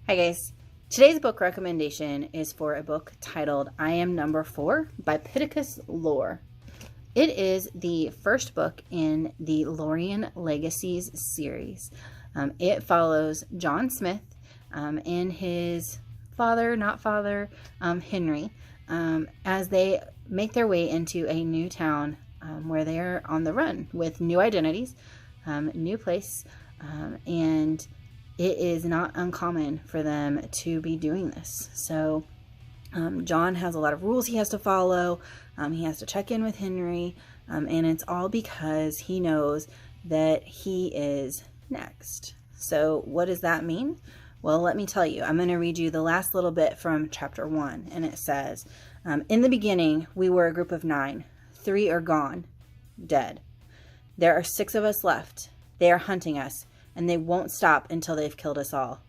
Hi guys. Today's book recommendation is for a book titled I Am Number 4 by Pittacus Lore. It is the first book in the Lorien Legacies series. It follows John Smith and his father, Henry, as they make their way into a new town where they are on the run with new identities, new place, and it is not uncommon for them to be doing this. So John has a lot of rules he has to follow. He has to check in with Henry, and it's all because he knows that he is next. So what does that mean? Well, let me tell you. I'm going to read you the last little bit from chapter 1, and it says, in the beginning, we were a group of 9. 3 are gone, dead. There are 6 of us left. They are hunting us, and they won't stop until they've killed us all.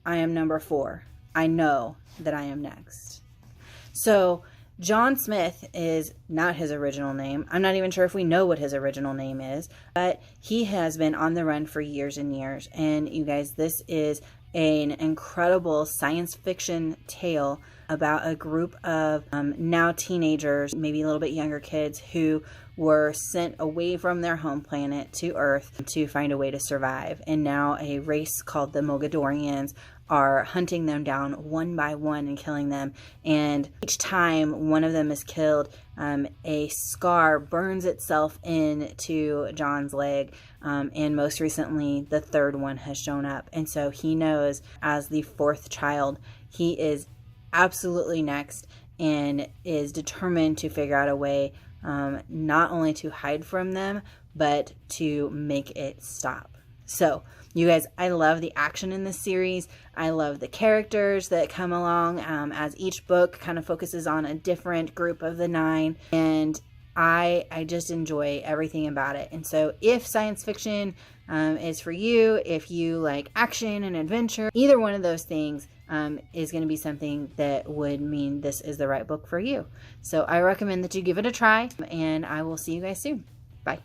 I am number 4. I know that I am next. So John Smith is not his original name. I'm not even sure if we know what his original name is, but he has been on the run for years and years. And you guys, this is an incredible science fiction tale about a group of now teenagers, maybe a little bit younger kids, who were sent away from their home planet to Earth to find a way to survive. And now a race called the Mogadorians are hunting them down one by one and killing them. And each time one of them is killed, a scar burns itself into John's leg. And most recently, the 3rd one has shown up. And so he knows, as the 4th child, he is absolutely next and is determined to figure out a way not only to hide from them, but to make it stop. So, you guys, I love the action in this series. I love the characters that come along as each book kind of focuses on a different group of the 9. And I just enjoy everything about it. And so if science fiction is for you, if you like action and adventure, either one of those things is going to be something that would mean this is the right book for you. So I recommend that you give it a try, and I will see you guys soon. Bye.